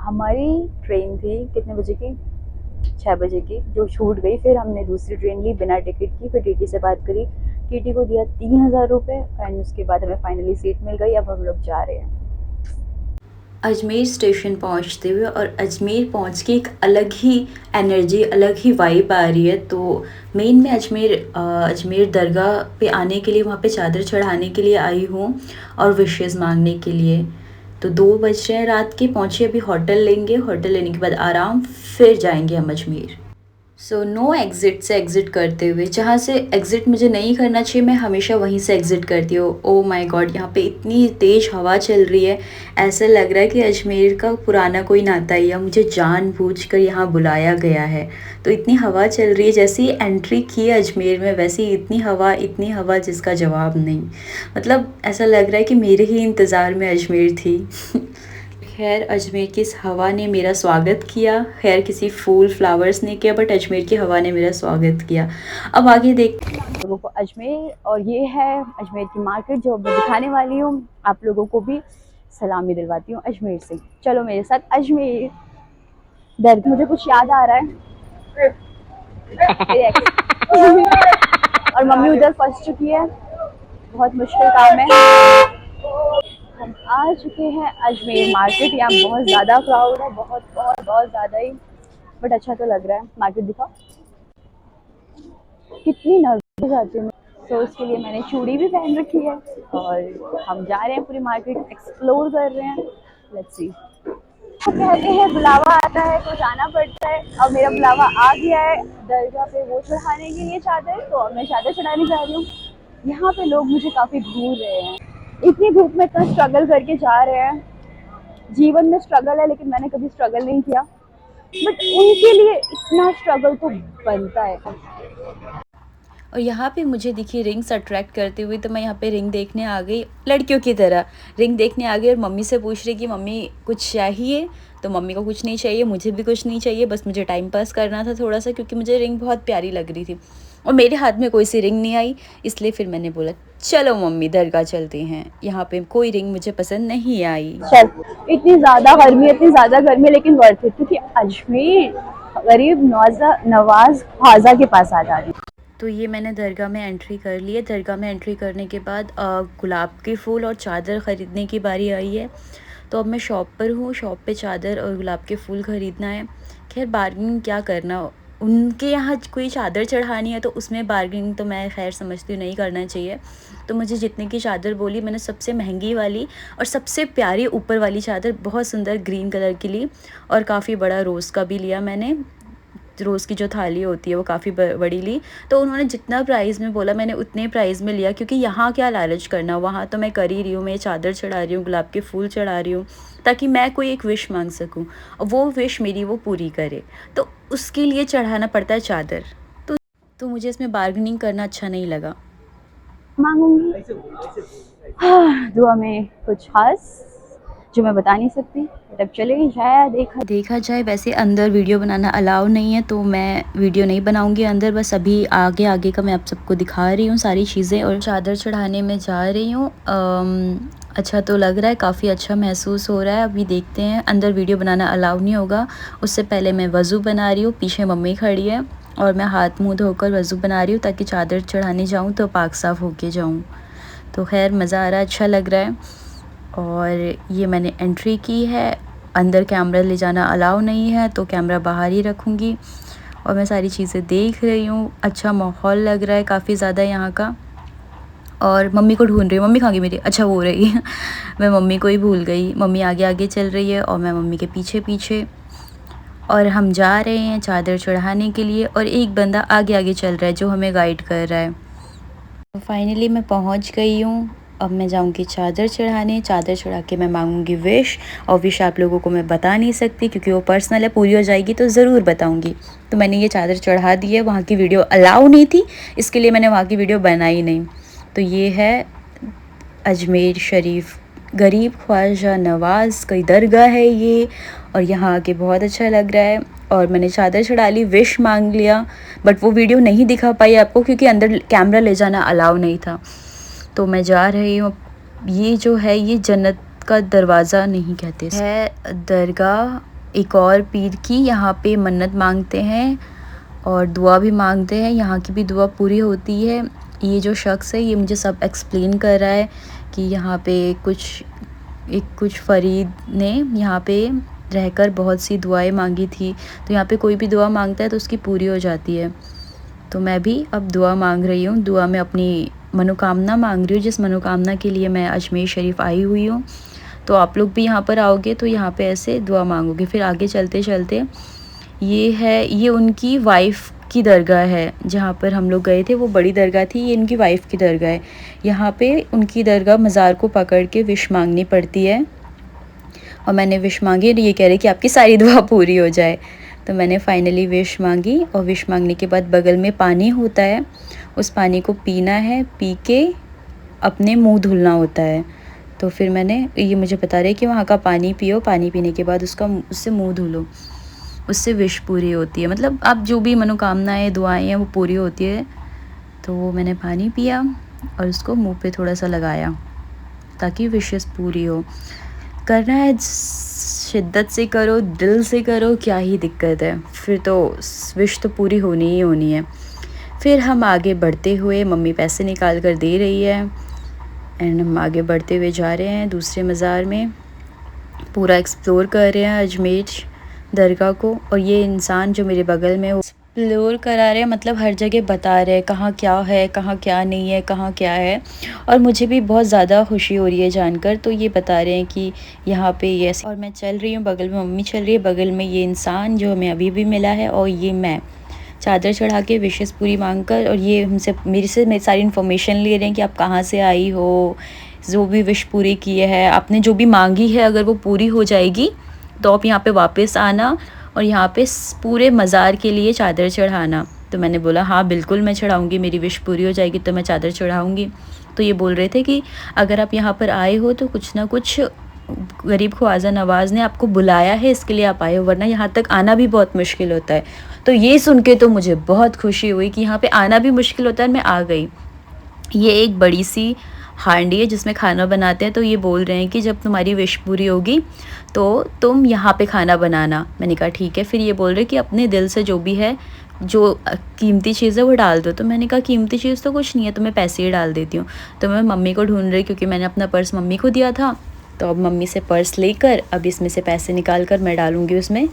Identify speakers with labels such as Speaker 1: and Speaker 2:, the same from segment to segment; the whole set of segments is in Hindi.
Speaker 1: हमारी ट्रेन थी कितने बजे की, 6 बजे की, जो छूट गई। फिर हमने दूसरी ट्रेन ली बिना टिकट की। फिर टीटी से बात करी, टीटी को दिया 3000 रुपये एंड उसके बाद हमें फाइनली सीट मिल गई। अब हम लोग जा रहे हैं
Speaker 2: अजमेर स्टेशन पहुंचते हुए। और अजमेर पहुंच के एक अलग ही एनर्जी, अलग ही वाइब आ रही है। तो मेन में अजमेर दरगाह पे आने के लिए, वहाँ पे चादर चढ़ाने के लिए आई हूँ और विशेस मांगने के लिए। तो 2 बज रहे हैं रात के, पहुँचे अभी होटल लेंगे, होटल लेने के बाद आराम, फिर जाएंगे हम अजमेर। सो नो एग्ज़िट से एग्ज़िट करते हुए, जहाँ से एग्ज़िट मुझे नहीं करना चाहिए मैं हमेशा वहीं से एग्ज़िट करती हूँ। ओह माय गॉड, यहाँ पे इतनी तेज़ हवा चल रही है, ऐसा लग रहा है कि अजमेर का पुराना कोई नाता ही है, मुझे जानबूझकर यहाँ बुलाया गया है। तो इतनी हवा चल रही है, जैसे ही एंट्री की है अजमेर में वैसे ही इतनी हवा जिसका जवाब नहीं। मतलब ऐसा लग रहा है कि मेरे ही इंतज़ार में अजमेर थी। खैर अजमेर की इस हवा ने मेरा स्वागत किया। खैर किसी फूल फ्लावर्स ने किया, बट अजमेर की हवा ने मेरा स्वागत किया। अब आगे देख
Speaker 1: लोगों को अजमेर, और ये है अजमेर की मार्केट जो मैं दिखाने वाली हूँ। आप लोगों को भी सलामी दिलवाती हूँ अजमेर से। चलो मेरे साथ अजमेर। दर्द मुझे कुछ याद आ रहा है मेरे ex। और मम्मी उधर फंस चुकी है, बहुत मुश्किल काम है। हम आ चुके हैं अजमेर मार्केट। यहाँ बहुत ज़्यादा क्राउड है, बहुत बहुत बहुत ज़्यादा ही, बट अच्छा तो लग रहा है। मार्केट दिखाओ, कितनी नर्वस आती हूँ। तो उसके लिए मैंने चूड़ी भी पहन रखी है और हम जा रहे हैं पूरी मार्केट एक्सप्लोर कर रहे हैं। Let's see. वो कहते हैं बुलावा आता है तो जाना पड़ता है। अब मेरा बुलावा आ गया है दरगाह पे वो चढ़ाने के लिए चादर, तो अब मैं चादर चढ़ाने जा रही हूँ। यहाँ पे लोग मुझे काफ़ी घूर रहे हैं, इतनी धूप में इतना स्ट्रगल करके जा रहे हैं। जीवन में स्ट्रगल है लेकिन मैंने कभी स्ट्रगल नहीं किया, बट उनके लिए इतना स्ट्रगल तो बनता है।
Speaker 2: और यहाँ पे मुझे दिखी रिंग्स अट्रैक्ट करती हुई, तो मैं यहाँ पे रिंग देखने आ गई, लड़कियों की तरह रिंग देखने आ गई। और मम्मी से पूछ रही कि मम्मी कुछ चाहिए, तो मम्मी को कुछ नहीं चाहिए, मुझे भी कुछ नहीं चाहिए, बस मुझे टाइम पास करना था थोड़ा सा, क्योंकि मुझे रिंग बहुत प्यारी लग रही थी और मेरे हाथ में कोई सी रिंग नहीं आई। इसलिए फिर मैंने बोला चलो मम्मी दरगाह चलते हैं। यहाँ पे कोई रिंग मुझे पसंद नहीं आई।
Speaker 1: चल, इतनी ज़्यादा गर्मी लेकिन वर्थ इट, क्योंकि अजमेर गरीब नवाज ख्वाजा के पास आ जा रही है।
Speaker 2: तो ये मैंने दरगाह में एंट्री कर ली है। दरगाह में एंट्री करने के बाद गुलाब के फूल और चादर ख़रीदने की बारी आई है। तो अब मैं शॉप पर हूँ, शॉप पे चादर और गुलाब के फूल ख़रीदना है। खैर बार्गेनिंग क्या करना, उनके यहाँ कोई चादर चढ़ानी है तो उसमें बार्गेनिंग तो मैं खैर समझती हूँ नहीं करना चाहिए। तो मुझे जितने की चादर बोली, मैंने सबसे महंगी वाली और सबसे प्यारी ऊपर वाली चादर बहुत सुंदर ग्रीन कलर की ली। और काफ़ी बड़ा रोज़ का भी लिया मैंने, रोज़ की जो थाली होती है वो काफ़ी बड़ी ली। तो उन्होंने जितना प्राइस में बोला मैंने उतने प्राइस में लिया, क्योंकि यहाँ क्या लालच करना, वहाँ तो मैं कर ही रही हूँ, मैं चादर चढ़ा रही हूँ, गुलाब के फूल चढ़ा रही हूँ, ताकि मैं कोई एक विश मांग सकूँ और वो विश मेरी वो पूरी करे। तो उसके लिए चढ़ाना पड़ता है चादर। तो मुझे इसमें बार्गेनिंग करना अच्छा नहीं लगा।
Speaker 1: मांगूंगी दुआ में कुछ खास जो मैं बता नहीं सकती, तब चले जाए
Speaker 2: देखा जाए वैसे अंदर वीडियो बनाना अलाउ नहीं है, तो मैं वीडियो नहीं बनाऊंगी अंदर, बस अभी आगे आगे का मैं आप सबको दिखा रही हूँ सारी चीज़ें। और चादर चढ़ाने में जा रही हूँ। अच्छा तो लग रहा है, काफ़ी अच्छा महसूस हो रहा है। अभी देखते हैं, अंदर वीडियो बनाना अलाउ नहीं होगा। उससे पहले मैं वज़ू बना रही हूँ, पीछे मम्मी खड़ी है और मैं हाथ मुँह धोकर वज़ू बना रही हूँ, ताकि चादर चढ़ाने जाऊँ तो पाक साफ़ होके जाऊँ। तो खैर मज़ा आ रहा है, अच्छा लग रहा है। और ये मैंने एंट्री की है। अंदर कैमरा ले जाना अलाउ नहीं है, तो कैमरा बाहर ही रखूँगी। और मैं सारी चीज़ें देख रही हूँ, अच्छा माहौल लग रहा है काफ़ी ज़्यादा यहाँ का। और मम्मी को ढूंढ रही हूँ, मम्मी कहाँ गई मेरी, अच्छा वो रही है। मैं मम्मी को ही भूल गई, मम्मी आगे आगे चल रही है और मैं मम्मी के पीछे पीछे। और हम जा रहे हैं चादर चढ़ाने के लिए और एक बंदा आगे आगे चल रहा है जो हमें गाइड कर रहा है। तो फाइनली मैं पहुंच गई हूँ। अब मैं जाऊंगी चादर चढ़ाने, चादर चढ़ा के मैं मांगूंगी विश। और विश आप लोगों को मैं बता नहीं सकती क्योंकि वो पर्सनल है, पूरी हो जाएगी तो ज़रूर बताऊंगी। तो मैंने ये चादर चढ़ा दी है, वहाँ की वीडियो अलाउ नहीं थी, इसके लिए मैंने वहाँ की वीडियो बनाई नहीं। तो ये है अजमेर शरीफ, गरीब ख्वाजा नवाज़ की दरगाह है ये। और यहाँ आके बहुत अच्छा लग रहा है। और मैंने चादर चढ़ा ली, विश मांग लिया, बट वो वीडियो नहीं दिखा पाई आपको क्योंकि अंदर कैमरा ले जाना अलाउ नहीं था। तो मैं जा रही हूँ। ये जो है ये जन्नत का दरवाज़ा नहीं कहते है दरगाह, एक और पीर की यहाँ पे मन्नत मांगते हैं और दुआ भी मांगते हैं, यहाँ की भी दुआ पूरी होती है। ये जो शख्स है ये मुझे सब एक्सप्लेन कर रहा है कि यहाँ पे कुछ फ़रीद ने यहाँ पे रहकर बहुत सी दुआएं मांगी थी, तो यहाँ पे कोई भी दुआ मांगता है तो उसकी पूरी हो जाती है। तो मैं भी अब दुआ मांग रही हूँ, दुआ में अपनी मनोकामना मांग रही हूँ, जिस मनोकामना के लिए मैं अजमेर शरीफ आई हुई हूँ। तो आप लोग भी यहाँ पर आओगे तो यहाँ पे ऐसे दुआ मांगोगे। फिर आगे चलते चलते ये उनकी वाइफ़ की दरगाह है, जहाँ पर हम लोग गए थे वो बड़ी दरगाह थी, ये इनकी वाइफ़ की दरगाह है। यहाँ पे उनकी दरगाह मज़ार को पकड़ के विश मांगनी पड़ती है और मैंने विश मांगी, ये कह रहे कि आपकी सारी दुआ पूरी हो जाए। तो मैंने फाइनली विश मांगी और विश मांगने के बाद बगल में पानी होता है, उस पानी को पीना है, पी के अपने मुंह धुलना होता है। तो फिर ये मुझे बता रहे कि वहाँ का पानी पियो, पानी पीने के बाद उससे मुंह धुलो, उससे विश पूरी होती है। मतलब आप जो भी मनोकामनाएं दुआएं हैं वो पूरी होती है। तो वो मैंने पानी पिया और उसको मुंह पे थोड़ा सा लगाया ताकि विशेस पूरी हो। करना है शिद्दत से करो, दिल से करो, क्या ही दिक्कत है, फिर तो विश तो पूरी होनी ही होनी है। फिर हम आगे बढ़ते हुए, मम्मी पैसे निकाल कर दे रही है एंड हम आगे बढ़ते हुए जा रहे हैं दूसरे मज़ार में। पूरा एक्सप्लोर कर रहे हैं अजमेर दरगाह को। और ये इंसान जो मेरे बगल में वो एक्सप्लोर करा रहे हैं, मतलब हर जगह बता रहे हैं कहाँ क्या है, कहाँ क्या नहीं है, कहाँ क्या है। और मुझे भी बहुत ज़्यादा खुशी हो रही है जानकर। तो ये बता रहे हैं कि यहाँ पे ये, और मैं चल रही हूँ, बगल में मम्मी चल रही है, बगल में ये इंसान जो हमें अभी भी मिला है, और ये मैं चादर चढ़ा के विशेस पूरी मांग कर। और ये हमसे मेरी सारी इन्फॉर्मेशन ले रहे हैं कि आप कहाँ से आई हो, जो भी विश पूरी की है आपने, जो भी मांगी है अगर वो पूरी हो जाएगी तो आप यहाँ पे वापस आना और यहाँ पे पूरे मज़ार के लिए चादर चढ़ाना। तो मैंने बोला हाँ बिल्कुल मैं चढ़ाऊँगी, मेरी विश पूरी हो जाएगी तो मैं चादर चढ़ाऊँगी। तो ये बोल रहे थे कि अगर आप यहाँ पर आए हो तो कुछ ना कुछ गरीब ख्वाजा नवाज़ ने आपको बुलाया है, इसके लिए आप आए हो, वरना यहाँ तक आना भी बहुत मुश्किल होता है। तो ये सुन के तो मुझे बहुत खुशी हुई कि यहाँ पे आना भी मुश्किल होता है, मैं आ गई। ये एक बड़ी सी हांडी है जिसमें खाना बनाते हैं। तो ये बोल रहे हैं कि जब तुम्हारी विश पूरी होगी तो तुम यहाँ पे खाना बनाना। मैंने कहा ठीक है। फिर ये बोल रहे कि अपने दिल से जो भी है, जो कीमती चीज़ है वो डाल दो। तो मैंने कहा कीमती चीज़ तो कुछ नहीं है, तो मैं पैसे ही डाल देती हूँ। तो मैं मम्मी को ढूंढ रही, क्योंकि मैंने अपना पर्स मम्मी को दिया था। तो अब मम्मी से पर्स लेकर अब इसमें से पैसे निकाल कर मैं डालूँगी उसमें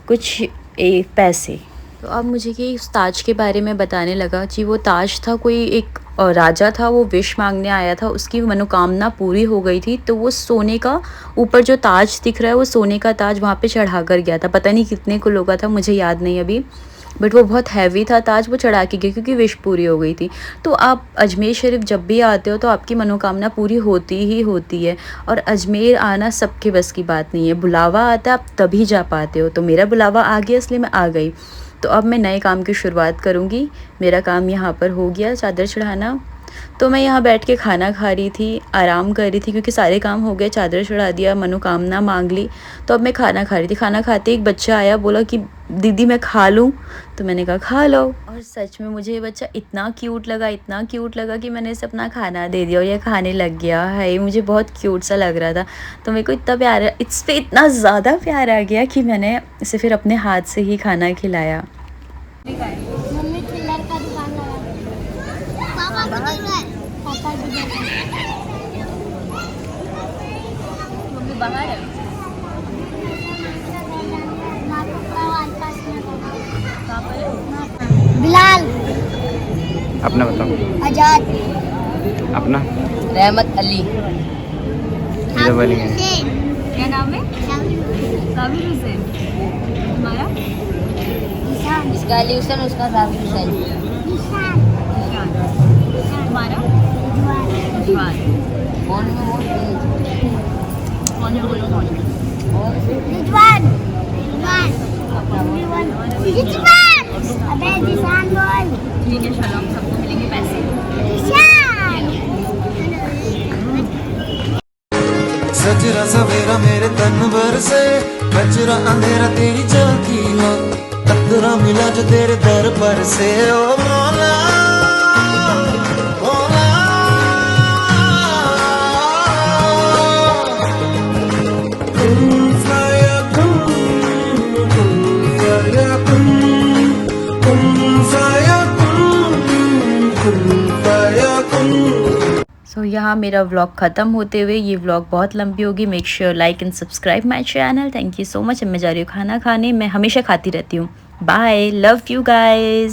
Speaker 2: कुछ पैसे। तो अब मुझे कि उस ताज के बारे में बताने लगा जी। वो ताज था, कोई एक राजा था, वो विश मांगने आया था, उसकी मनोकामना पूरी हो गई थी। तो वो सोने का, ऊपर जो ताज दिख रहा है वो सोने का ताज वहाँ पे चढ़ा कर गया था। पता नहीं कितने किलो का था, मुझे याद नहीं अभी, बट वो बहुत हैवी था ताज, वो चढ़ा के गया क्योंकि विश पूरी हो गई थी। तो आप अजमेर शरीफ जब भी आते हो तो आपकी मनोकामना पूरी होती ही होती है। और अजमेर आना सबके बस की बात नहीं है, बुलावा आता है आप तभी जा पाते हो। तो मेरा बुलावा आ गया इसलिए मैं आ गई। तो अब मैं नए काम की शुरुआत करूँगी। मेरा काम यहाँ पर हो गया चादर चढ़ाना। तो मैं यहाँ बैठ के खाना खा रही थी, आराम कर रही थी, क्योंकि सारे काम हो गए, चादर चढ़ा दिया, मनोकामना मांग ली। तो अब मैं खाना खा रही थी। खाना खाते एक बच्चा आया, बोला कि दीदी मैं खा लूँ। तो मैंने कहा खा लो। और सच में मुझे ये बच्चा इतना क्यूट लगा कि मैंने इसे अपना खाना दे दिया और ये खाने लग गया है। मुझे बहुत क्यूट सा लग रहा था। तो मेरे को इतना प्यार, इस पर इतना ज़्यादा प्यार आ गया कि मैंने इसे फिर अपने हाथ से ही खाना खिलाया।
Speaker 3: मम्मी चिल्लर का दुकान लगा, पापा भी देख रहा है, पापा भी देख रहा है।
Speaker 1: मम्मी बाहर है।
Speaker 3: बिलाल।
Speaker 4: अपना बताओ।
Speaker 3: आजाद।
Speaker 4: अपना
Speaker 1: रहमत अली।
Speaker 4: इधर बोलेंगे।
Speaker 1: क्या नाम है? काबिल हुसैन। तुम्हारा?
Speaker 3: इसका अली हुसैन, उसका काबिल हुसैन।
Speaker 1: तुम्हारा? रिजवान।
Speaker 3: कौन है वो?
Speaker 1: कौन है बोलो कौन है?
Speaker 3: रिजवान। रिजवान। अबे जिसान बोल।
Speaker 1: ठीक है चलो, हम सबको मिलेंगे पैसे।
Speaker 3: जिसान।
Speaker 5: सजरा सवेरा मेरे तन भर से, कचरा अंधेरा तेरी झांकी हो, कतरा मिला जो तेरे दर पर से। ओ मौला मौला, कुन फयकुन।
Speaker 2: सो यहाँ मेरा व्लॉग ख़त्म होते हुए, ये व्लॉग बहुत लंबी होगी। Make sure like and subscribe my channel. Thank you so much. मैं जा रही हूँ खाना खाने, मैं हमेशा खाती रहती हूँ। Bye, love you guys.